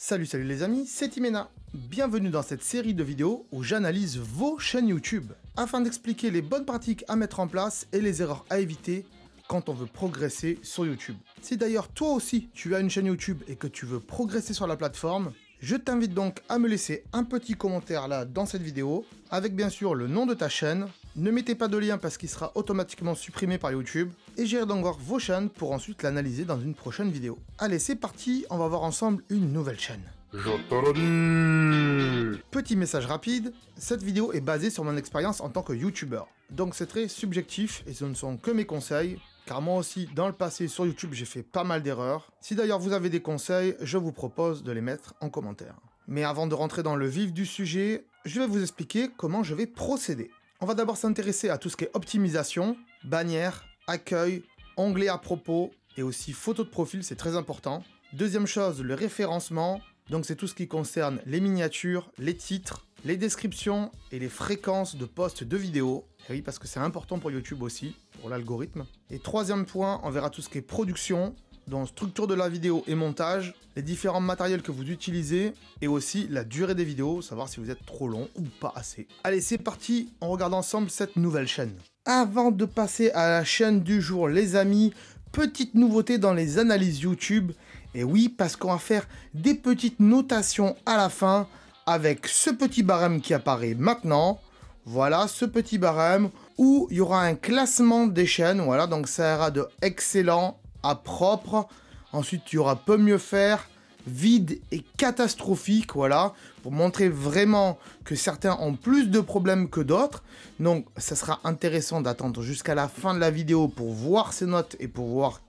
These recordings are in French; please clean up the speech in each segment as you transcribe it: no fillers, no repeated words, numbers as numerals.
Salut les amis, c'est Timena. Bienvenue dans cette série de vidéos où j'analyse vos chaînes YouTube afin d'expliquer les bonnes pratiques à mettre en place et les erreurs à éviter quand on veut progresser sur YouTube. Si d'ailleurs toi aussi tu as une chaîne YouTube et que tu veux progresser sur la plateforme, je t'invite donc à me laisser un petit commentaire là dans cette vidéo avec bien sûr le nom de ta chaîne. Ne mettez pas de lien parce qu'il sera automatiquement supprimé par YouTube et j'irai donc voir vos chaînes pour ensuite l'analyser dans une prochaine vidéo. Allez, c'est parti, on va voir ensemble une nouvelle chaîne. Petit message rapide, cette vidéo est basée sur mon expérience en tant que YouTuber. Donc c'est très subjectif et ce ne sont que mes conseils, car moi aussi dans le passé sur YouTube j'ai fait pas mal d'erreurs. Si d'ailleurs vous avez des conseils, je vous propose de les mettre en commentaire. Mais avant de rentrer dans le vif du sujet, je vais vous expliquer comment je vais procéder. On va d'abord s'intéresser à tout ce qui est optimisation, bannière, accueil, onglet à propos et aussi photo de profil, c'est très important. Deuxième chose, le référencement. Donc c'est tout ce qui concerne les miniatures, les titres, les descriptions et les fréquences de posts de vidéos. Et oui, parce que c'est important pour YouTube aussi, pour l'algorithme. Et troisième point, on verra tout ce qui est production, donc structure de la vidéo et montage, les différents matériels que vous utilisez, et aussi la durée des vidéos, savoir si vous êtes trop long ou pas assez. Allez, c'est parti, on regarde ensemble cette nouvelle chaîne. Avant de passer à la chaîne du jour, les amis, petite nouveauté dans les analyses YouTube. Et oui, parce qu'on va faire des petites notations à la fin avec ce petit barème qui apparaît maintenant. Voilà, ce petit barème où il y aura un classement des chaînes. Voilà, donc ça ira de excellent à propre. Ensuite, il y aura peu mieux faire, vide et catastrophique. Voilà, pour montrer vraiment que certains ont plus de problèmes que d'autres. Donc, ça sera intéressant d'attendre jusqu'à la fin de la vidéo pour voir ces notes et pour voir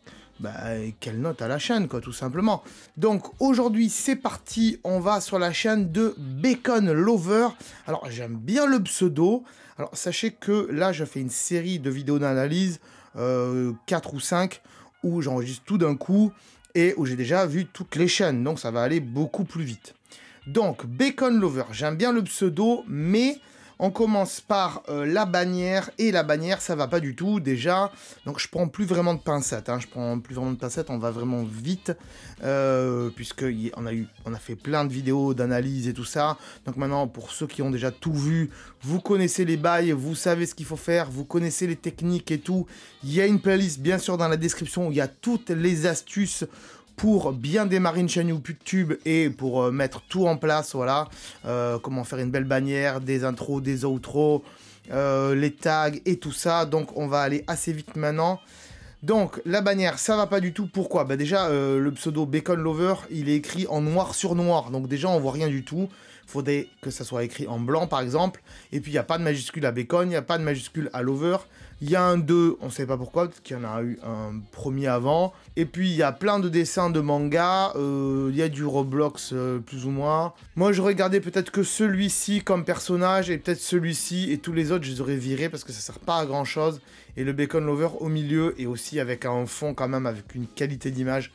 quelle note à la chaîne, quoi, tout simplement. Donc aujourd'hui, c'est parti, on va sur la chaîne de Bacon Lover. Alors, j'aime bien le pseudo. Alors, sachez que là, je fais une série de vidéos d'analyse, 4 ou 5, où j'enregistre tout d'un coup et où j'ai déjà vu toutes les chaînes. Donc, ça va aller beaucoup plus vite. Donc, Bacon Lover, j'aime bien le pseudo, mais on commence par la bannière, et la bannière, ça va pas du tout, déjà. Donc, je prends plus vraiment de pincettes, on va vraiment vite, puisqu'on a fait plein de vidéos d'analyse et tout ça. Donc maintenant, pour ceux qui ont déjà tout vu, vous connaissez les bails, vous savez ce qu'il faut faire, vous connaissez les techniques et tout. Il y a une playlist, bien sûr, dans la description, où il y a toutes les astuces pour bien démarrer une chaîne YouTube et pour mettre tout en place, voilà. Comment faire une belle bannière, des intros, des outros, les tags et tout ça. Donc on va aller assez vite maintenant. Donc la bannière, ça va pas du tout. Pourquoi? Bah déjà, le pseudo Bacon Lover, il est écrit en noir sur noir. Donc déjà, on voit rien du tout. Faudrait que ça soit écrit en blanc, par exemple. Et puis, il n'y a pas de majuscule à Bacon, il n'y a pas de majuscule à Lover. Il y a un 2, on ne sait pas pourquoi, peut-être qu'il y en a eu un premier avant. Et puis, il y a plein de dessins de manga. Il y a du Roblox, plus ou moins. Moi, je regardais peut-être que celui-ci comme personnage, et peut-être celui-ci, et tous les autres, je les aurais virés, parce que ça ne sert pas à grand-chose. Et le Bacon Lover au milieu, et aussi avec un fond quand même, avec une qualité d'image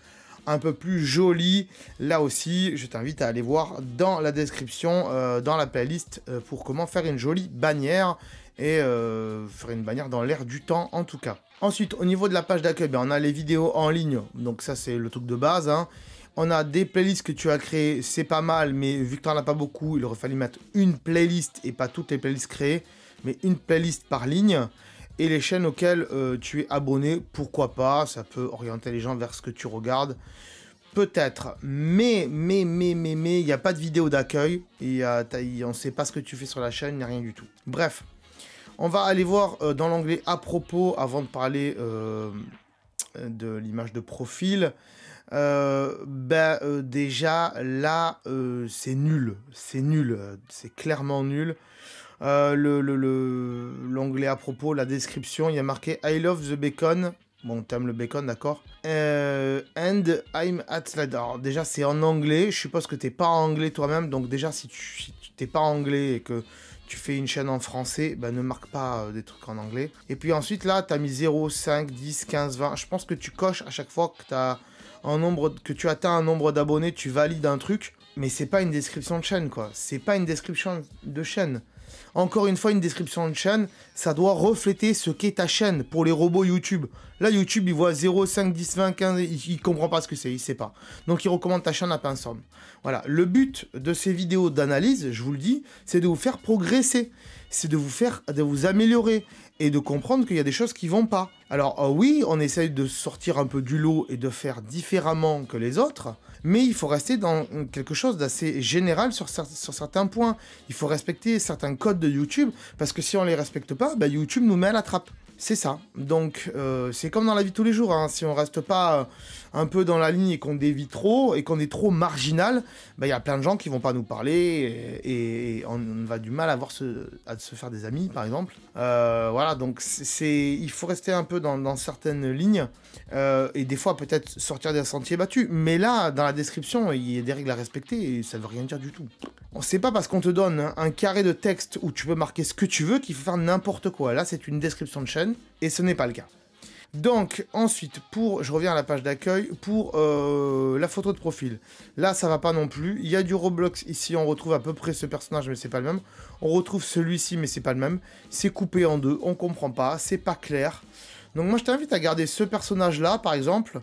un peu plus joli. Là aussi, je t'invite à aller voir dans la description, dans la playlist, pour comment faire une jolie bannière et faire une bannière dans l'air du temps en tout cas. Ensuite, au niveau de la page d'accueil, on a les vidéos en ligne, donc ça c'est le truc de base, hein. On a des playlists que tu as créées, c'est pas mal, mais vu que tu n'en as pas beaucoup, il aurait fallu mettre une playlist et pas toutes les playlists créées, mais une playlist par ligne. Et les chaînes auxquelles tu es abonné, pourquoi pas, ça peut orienter les gens vers ce que tu regardes. Peut-être, mais, il n'y a pas de vidéo d'accueil, et on ne sait pas ce que tu fais sur la chaîne, il n'y a rien du tout. Bref, on va aller voir dans l'onglet à propos, avant de parler de l'image de profil. Déjà, là, c'est nul, c'est clairement nul. L'onglet à propos, la description, il y a marqué I love the bacon. Bon, t'aimes le bacon, d'accord. And I'm at Slide. Alors, déjà, c'est en anglais. Je suppose que t'es pas anglais toi-même. Donc, déjà, si tu t'es pas anglais et que tu fais une chaîne en français, ne marque pas des trucs en anglais. Et puis ensuite, là, t'as mis 0, 5, 10, 15, 20. Je pense que tu coches à chaque fois que tu atteins un nombre d'abonnés, tu valides un truc. Mais c'est pas une description de chaîne, quoi. C'est pas une description de chaîne. Encore une fois, une description de chaîne, ça doit refléter ce qu'est ta chaîne pour les robots YouTube. Là, YouTube, il voit 0, 5, 10, 20, 15, il comprend pas ce que c'est, il sait pas. Donc, il recommande ta chaîne à pince-homme. Voilà, le but de ces vidéos d'analyse, je vous le dis, c'est de vous faire progresser. C'est de vous améliorer et de comprendre qu'il y a des choses qui vont pas. Alors oui, on essaye de sortir un peu du lot et de faire différemment que les autres, mais il faut rester dans quelque chose d'assez général sur certains points. Il faut respecter certains codes de YouTube, parce que si on les respecte pas, bah, YouTube nous met à la trappe. C'est ça. Donc, c'est comme dans la vie de tous les jours. Hein. Si on reste pas un peu dans la ligne et qu'on dévie trop, et qu'on est trop marginal, bah, y a plein de gens qui vont pas nous parler, et on va du mal à se faire des amis, par exemple. Voilà, donc il faut rester un peu dans certaines lignes, et des fois peut-être sortir des sentiers battus. Mais là, dans la description, il y a des règles à respecter, et ça veut rien dire du tout. C'est pas parce qu'on te donne un carré de texte où tu peux marquer ce que tu veux qu'il faut faire n'importe quoi. Là, c'est une description de chaîne, et ce n'est pas le cas. Donc, ensuite, je reviens à la page d'accueil, pour la photo de profil. Là, ça va pas non plus. Il y a du Roblox ici, on retrouve à peu près ce personnage, mais c'est pas le même. On retrouve celui-ci, mais c'est pas le même. C'est coupé en deux, on comprend pas, c'est pas clair. Donc moi, je t'invite à garder ce personnage-là, par exemple,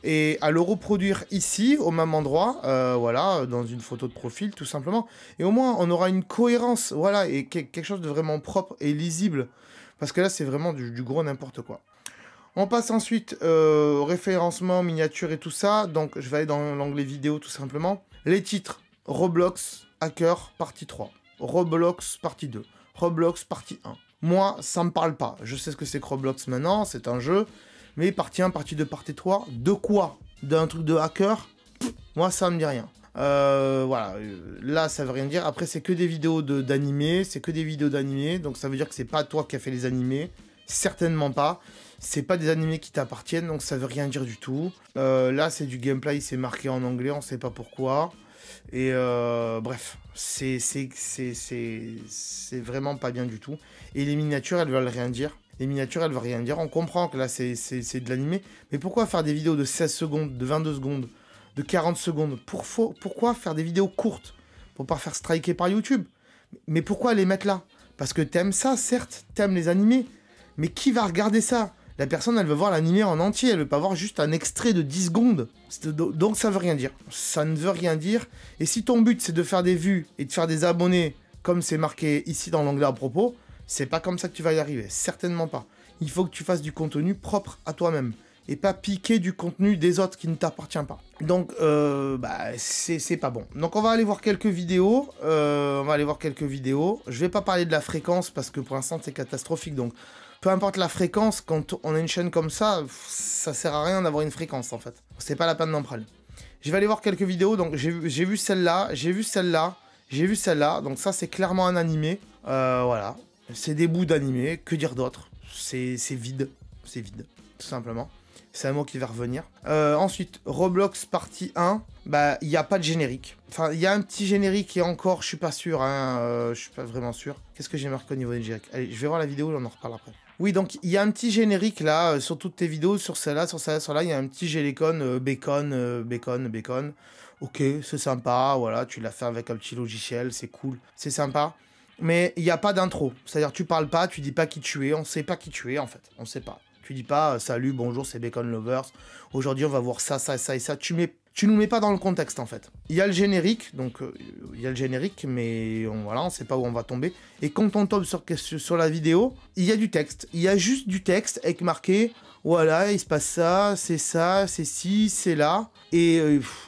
et à le reproduire ici, au même endroit, voilà, dans une photo de profil, tout simplement. Et au moins, on aura une cohérence, voilà, et quelque chose de vraiment propre et lisible. Parce que là, c'est vraiment du gros n'importe quoi. On passe ensuite au référencement, miniature et tout ça. Donc, je vais aller dans l'onglet vidéo, tout simplement. Les titres, Roblox, Hacker, partie 3. Roblox, partie 2. Roblox, partie 1. Moi, ça me parle pas. Je sais ce que c'est que Roblox maintenant, c'est un jeu. Mais partie 1, partie 2, partie 3, de quoi? D'un truc de hacker? Moi, ça me dit rien. Voilà, là, ça veut rien dire. Après, c'est que des vidéos d'animés, c'est que des vidéos d'animés. Donc, ça veut dire que c'est pas toi qui as fait les animés. Certainement pas. C'est pas des animés qui t'appartiennent, donc ça veut rien dire du tout. Là, c'est du gameplay, c'est marqué en anglais, on sait pas pourquoi. Et bref, c'est vraiment pas bien du tout. Et les miniatures, elles veulent rien dire. Les miniatures, elles veulent rien dire. On comprend que là, c'est de l'animé. Mais pourquoi faire des vidéos de 16 secondes, de 22 secondes, de 40 secondes? Pourquoi faire des vidéos courtes? Pour pas faire striker par YouTube? Mais pourquoi les mettre là? Parce que t'aimes ça, certes, t'aimes les animés. Mais qui va regarder ça? La personne, elle veut voir l'animé en entier, elle veut pas voir juste un extrait de 10 secondes. Donc ça veut rien dire. Ça ne veut rien dire. Et si ton but, c'est de faire des vues et de faire des abonnés, comme c'est marqué ici dans l'onglet à propos, c'est pas comme ça que tu vas y arriver. Certainement pas. Il faut que tu fasses du contenu propre à toi-même. Et pas piquer du contenu des autres qui ne t'appartient pas. Donc, c'est pas bon. Donc, on va aller voir quelques vidéos. Je vais pas parler de la fréquence parce que pour l'instant, c'est catastrophique. Donc, peu importe la fréquence, quand on a une chaîne comme ça, ça sert à rien d'avoir une fréquence, en fait. C'est pas la peine d'en parler. Je vais aller voir quelques vidéos. Donc, j'ai vu celle-là, j'ai vu celle-là, j'ai vu celle-là. Donc, ça, c'est clairement un animé. Voilà. C'est des bouts d'animé. Que dire d'autre? C'est vide. C'est vide, tout simplement. C'est un mot qui va revenir. Ensuite, Roblox partie 1. Bah, il n'y a pas de générique. Enfin, il y a un petit générique et encore, je suis pas sûr. Hein, je suis pas vraiment sûr. Qu'est-ce que j'ai marqué au niveau des génériques? Allez, je vais voir la vidéo et on en reparle après. Oui, donc, il y a un petit générique là, sur toutes tes vidéos, sur celle-là, sur celle-là, sur là. Il y a un petit gélécon, bacon. Ok, c'est sympa, voilà, tu l'as fait avec un petit logiciel, c'est cool, c'est sympa. Mais il n'y a pas d'intro. C'est-à-dire, tu parles pas, tu dis pas qui tu es, on sait pas qui tu es en fait. On sait pas. Tu dis pas salut, bonjour, c'est Bacon Lovers. Aujourd'hui, on va voir ça, ça, ça et ça. Tu nous mets pas dans le contexte en fait. Il y a le générique, donc il y a le générique, mais voilà, on sait pas où on va tomber. Et quand on tombe sur la vidéo, il y a du texte. Il y a juste du texte avec marqué voilà, il se passe ça, c'est ci, c'est là. Et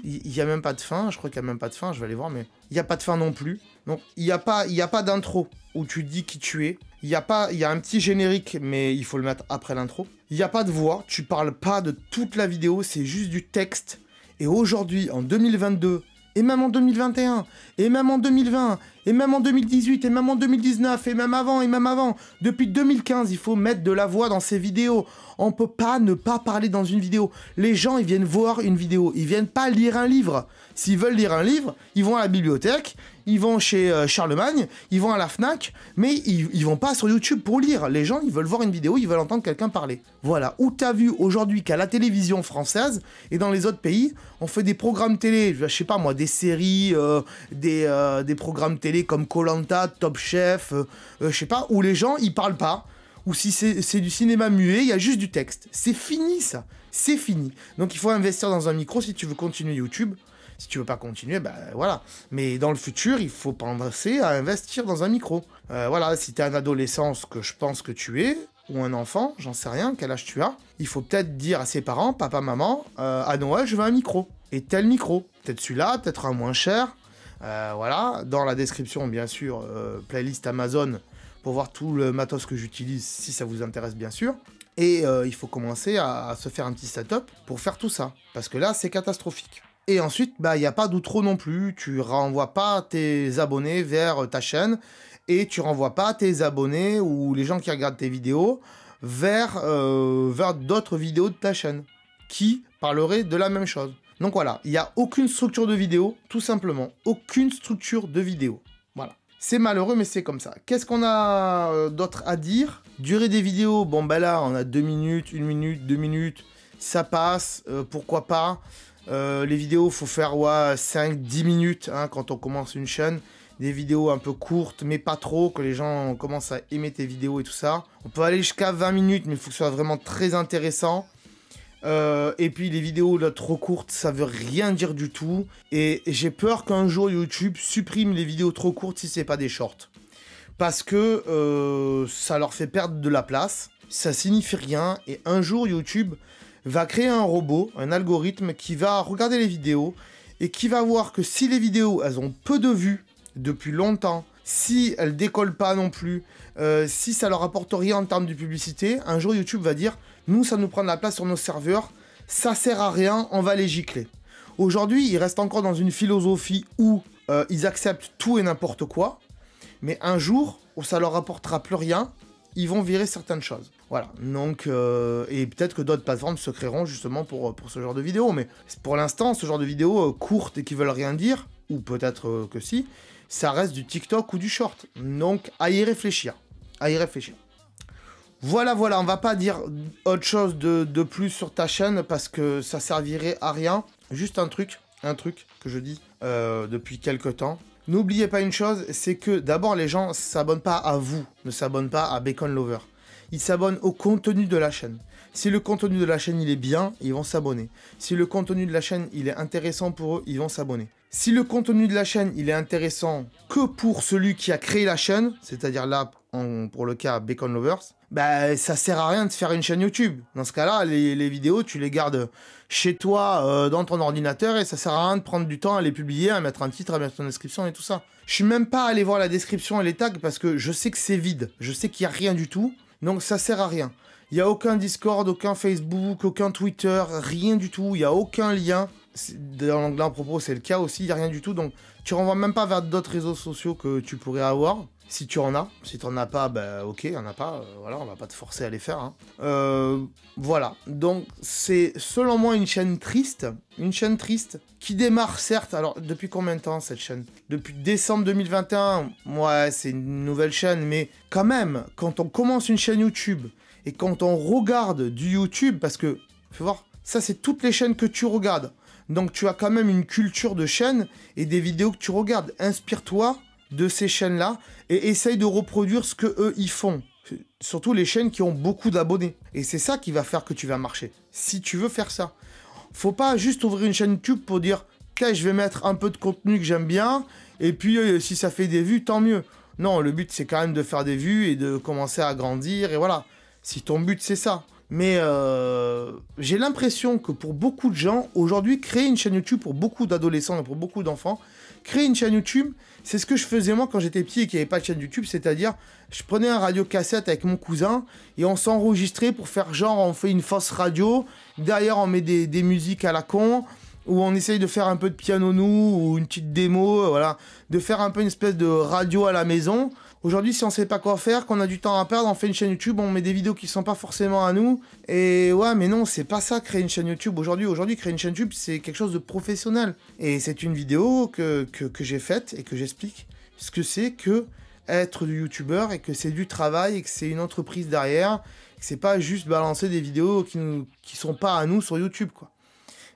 il y a même pas de fin. Je crois qu'il y a même pas de fin. Je vais aller voir, mais il y a pas de fin non plus. Donc il y a pas d'intro où tu dis qui tu es. Il y a un petit générique, mais il faut le mettre après l'intro. Il n'y a pas de voix, tu parles pas de toute la vidéo, c'est juste du texte. Et aujourd'hui, en 2022, et même en 2021, et même en 2020, et même en 2018, et même en 2019, et même avant, depuis 2015, il faut mettre de la voix dans ces vidéos. On peut pas ne pas parler dans une vidéo. Les gens, ils viennent voir une vidéo, ils viennent pas lire un livre. S'ils veulent lire un livre, ils vont à la bibliothèque, ils vont chez Charlemagne, ils vont à la Fnac, mais ils vont pas sur YouTube pour lire. Les gens, ils veulent voir une vidéo, ils veulent entendre quelqu'un parler. Voilà. Où t'as vu aujourd'hui qu'à la télévision française et dans les autres pays, on fait des programmes télé, je sais pas moi, des séries, des programmes télé comme Koh-Lanta, Top Chef, je sais pas, où les gens, ils parlent pas. Ou si c'est du cinéma muet, il y a juste du texte. C'est fini ça, c'est fini. Donc il faut investir dans un micro si tu veux continuer YouTube. Si tu veux pas continuer, ben voilà. Mais dans le futur, il faut penser à investir dans un micro. Voilà, si tu es un adolescent, ce que je pense que tu es, ou un enfant, j'en sais rien, quel âge tu as, il faut peut-être dire à ses parents, papa, maman, à Noël, je veux un micro. Et tel micro. Peut-être celui-là, peut-être un moins cher. Voilà, dans la description, bien sûr, playlist Amazon, pour voir tout le matos que j'utilise, si ça vous intéresse bien sûr. Et il faut commencer à se faire un petit setup pour faire tout ça. Parce que là, c'est catastrophique. Et ensuite, bah, il n'y a pas d'outro non plus. Tu renvoies pas tes abonnés vers ta chaîne. Et tu renvoies pas tes abonnés ou les gens qui regardent tes vidéos vers d'autres vidéos de ta chaîne qui parleraient de la même chose. Donc voilà, il n'y a aucune structure de vidéo, tout simplement. Aucune structure de vidéo. Voilà. C'est malheureux, mais c'est comme ça. Qu'est-ce qu'on a d'autre à dire? Durée des vidéos, bon ben là, on a 2 minutes, 1 minute, 2 minutes, ça passe, pourquoi pas. Les vidéos, faut faire 5-10 minutes hein, quand on commence une chaîne. Des vidéos un peu courtes, mais pas trop, que les gens commencent à aimer tes vidéos et tout ça. On peut aller jusqu'à 20 minutes, mais il faut que ce soit vraiment très intéressant. Et puis les vidéos là, trop courtes, ça veut rien dire du tout. Et j'ai peur qu'un jour YouTube supprime les vidéos trop courtes si c'est pas des shorts. Parce que ça leur fait perdre de la place, ça signifie rien. Et un jour YouTube va créer un robot, un algorithme qui va regarder les vidéos et qui va voir que si les vidéos elles ont peu de vues depuis longtemps, si elles décollent pas non plus, si ça leur apporte rien en termes de publicité, un jour YouTube va dire nous ça nous prend de la place sur nos serveurs, ça sert à rien, on va les gicler. Aujourd'hui ils restent encore dans une philosophie où ils acceptent tout et n'importe quoi, mais un jour où ça leur apportera plus rien, ils vont virer certaines choses. Voilà, donc, et peut-être que d'autres plateformes se créeront justement pour ce genre de vidéos, mais pour l'instant, ce genre de vidéos courtes et qui veulent rien dire, ou peut-être que si, ça reste du TikTok ou du short. Donc, à y réfléchir, à y réfléchir. Voilà, on va pas dire autre chose de plus sur ta chaîne, parce que ça servirait à rien. Juste un truc que je dis depuis quelques temps. N'oubliez pas une chose, c'est que d'abord les gens ne s'abonnent pas à vous, ne s'abonnent pas à Bacon Lover. Ils s'abonnent au contenu de la chaîne. Si le contenu de la chaîne il est bien, ils vont s'abonner. Si le contenu de la chaîne il est intéressant pour eux, ils vont s'abonner. Si le contenu de la chaîne il est intéressant que pour celui qui a créé la chaîne, c'est-à-dire là pour le cas Bacon Lovers, bah ça sert à rien de faire une chaîne YouTube. Dans ce cas-là, les vidéos tu les gardes chez toi dans ton ordinateur et ça sert à rien de prendre du temps à les publier, à mettre un titre, à mettre une description et tout ça. Je suis même pas allé voir la description et les tags parce que je sais que c'est vide, je sais qu'il y a rien du tout, donc ça sert à rien. Il n'y a aucun Discord, aucun Facebook, aucun Twitter, rien du tout, il n'y a aucun lien. Dans l'onglet en propos, c'est le cas aussi, il n'y a rien du tout, donc tu renvoies même pas vers d'autres réseaux sociaux que tu pourrais avoir. Si tu en as, si tu en as pas, bah ok, il n'y en a pas, voilà, on va pas te forcer à les faire. Hein. Voilà, donc c'est selon moi une chaîne triste qui démarre certes, alors depuis combien de temps cette chaîne? Depuis décembre 2021, ouais c'est une nouvelle chaîne, mais quand même, quand on commence une chaîne YouTube et quand on regarde du YouTube, parce que, faut voir, ça c'est toutes les chaînes que tu regardes, donc tu as quand même une culture de chaîne et des vidéos que tu regardes, inspire-toi de ces chaînes-là et essaye de reproduire ce que eux ils font. Surtout les chaînes qui ont beaucoup d'abonnés. Et c'est ça qui va faire que tu vas marcher. Si tu veux faire ça. Faut pas juste ouvrir une chaîne YouTube pour dire « je vais mettre un peu de contenu que j'aime bien et puis si ça fait des vues, tant mieux. » Non, le but c'est quand même de faire des vues et de commencer à grandir et voilà. Si ton but c'est ça. Mais j'ai l'impression que pour beaucoup de gens, aujourd'hui, créer une chaîne YouTube pour beaucoup d'adolescents et pour beaucoup d'enfants, créer une chaîne YouTube, c'est ce que je faisais moi quand j'étais petit et qu'il n'y avait pas de chaîne YouTube, c'est-à-dire je prenais un radiocassette avec mon cousin et on s'enregistrait pour faire genre on fait une fausse radio, derrière on met des musiques à la con, où on essaye de faire un peu de piano nous, ou une petite démo, voilà, de faire un peu une espèce de radio à la maison. Aujourd'hui, si on sait pas quoi faire, qu'on a du temps à perdre, on fait une chaîne YouTube, on met des vidéos qui sont pas forcément à nous. Et ouais, mais non, c'est pas ça, créer une chaîne YouTube. Aujourd'hui, créer une chaîne YouTube, c'est quelque chose de professionnel. Et c'est une vidéo que j'ai faite et que j'explique ce que c'est que être du YouTubeur et que c'est du travail et que c'est une entreprise derrière. Que c'est pas juste balancer des vidéos qui sont pas à nous sur YouTube, quoi.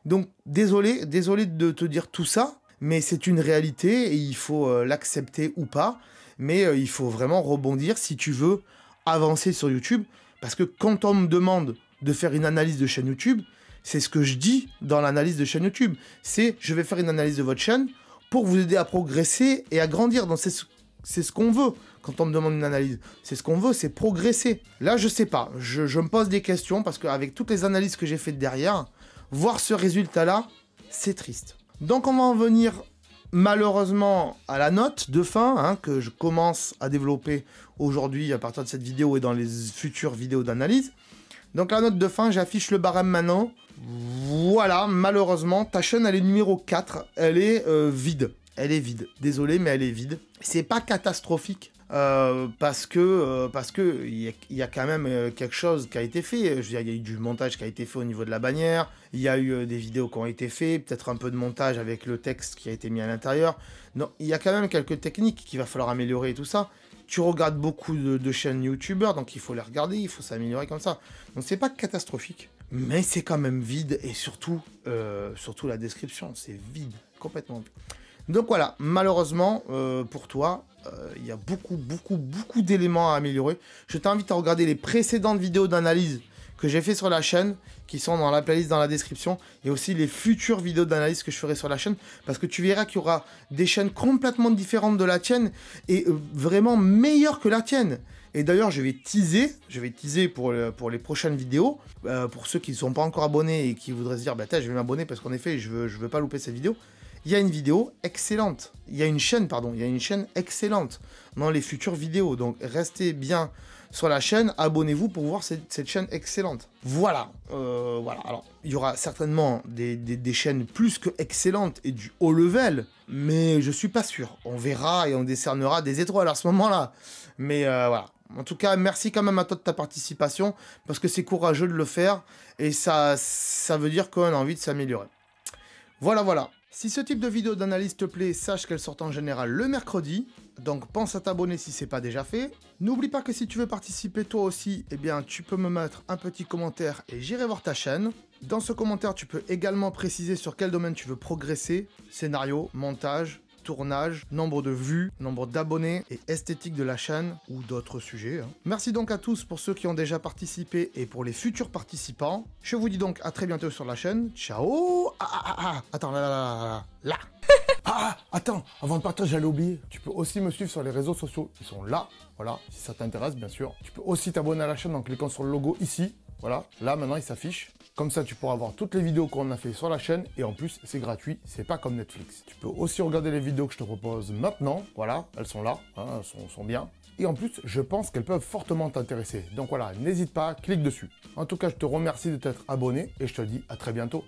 Donc, désolé de te dire tout ça, mais c'est une réalité et il faut l'accepter ou pas. Mais il faut vraiment rebondir si tu veux avancer sur YouTube. Parce que quand on me demande de faire une analyse de chaîne YouTube, c'est ce que je dis dans l'analyse de chaîne YouTube. C'est, je vais faire une analyse de votre chaîne pour vous aider à progresser et à grandir. Donc c'est ce qu'on veut quand on me demande une analyse. C'est ce qu'on veut, c'est progresser. Là, je sais pas. Je me pose des questions parce qu'avec toutes les analyses que j'ai faites derrière, voir ce résultat-là, c'est triste. Donc on va en venir malheureusement à la note de fin, hein, que je commence à développer aujourd'hui à partir de cette vidéo et dans les futures vidéos d'analyse. Donc la note de fin, j'affiche le barème maintenant. Voilà, malheureusement, ta chaîne, elle est numéro 4. Elle est vide. Elle est vide. Désolé, mais elle est vide. C'est pas catastrophique. Parce que il y a quand même quelque chose qui a été fait. Je veux dire, il y a eu du montage qui a été fait au niveau de la bannière. Il y a eu des vidéos qui ont été faites, peut-être un peu de montage avec le texte qui a été mis à l'intérieur. Non, il y a quand même quelques techniques qu'il va falloir améliorer et tout ça. Tu regardes beaucoup de chaînes YouTubeurs, donc il faut les regarder, il faut s'améliorer comme ça. Donc c'est pas catastrophique, mais c'est quand même vide et surtout la description, c'est vide, complètement vide. Donc voilà, malheureusement pour toi, il y a beaucoup d'éléments à améliorer. Je t'invite à regarder les précédentes vidéos d'analyse que j'ai fait sur la chaîne, qui sont dans la playlist dans la description, et aussi les futures vidéos d'analyse que je ferai sur la chaîne, parce que tu verras qu'il y aura des chaînes complètement différentes de la tienne, et vraiment meilleures que la tienne. Et d'ailleurs, je vais teaser pour les prochaines vidéos, pour ceux qui ne sont pas encore abonnés et qui voudraient se dire, bah, je vais m'abonner parce qu'en effet, je veux pas louper cette vidéo. Il y a une vidéo excellente. Il y a une chaîne excellente dans les futures vidéos. Donc, restez bien sur la chaîne, abonnez-vous pour voir cette chaîne excellente. Voilà. Voilà. Alors, il y aura certainement des chaînes plus que excellentes et du haut level, mais je suis pas sûr. On verra et on décernera des étoiles à ce moment-là. Mais voilà. En tout cas, merci quand même à toi de ta participation, parce que c'est courageux de le faire, et ça veut dire qu'on a envie de s'améliorer. Voilà. Si ce type de vidéo d'analyse te plaît, sache qu'elle sort en général le mercredi, donc pense à t'abonner si c'est pas déjà fait. N'oublie pas que si tu veux participer toi aussi, eh bien tu peux me mettre un petit commentaire et j'irai voir ta chaîne. Dans ce commentaire, tu peux également préciser sur quel domaine tu veux progresser, scénario, montage, tournage, nombre de vues, nombre d'abonnés et esthétique de la chaîne ou d'autres sujets. Merci donc à tous pour ceux qui ont déjà participé et pour les futurs participants. Je vous dis donc à très bientôt sur la chaîne. Ciao. Attends, là. Attends, avant de partir, j'allais oublier. Tu peux aussi me suivre sur les réseaux sociaux. Ils sont là, voilà, si ça t'intéresse, bien sûr. Tu peux aussi t'abonner à la chaîne en cliquant sur le logo ici. Voilà, là maintenant il s'affiche. Comme ça tu pourras voir toutes les vidéos qu'on a fait sur la chaîne et en plus c'est gratuit, c'est pas comme Netflix. Tu peux aussi regarder les vidéos que je te propose maintenant, voilà, elles sont là, hein, elles sont bien. Et en plus je pense qu'elles peuvent fortement t'intéresser. Donc voilà, n'hésite pas, clique dessus. En tout cas je te remercie de t'être abonné et je te dis à très bientôt.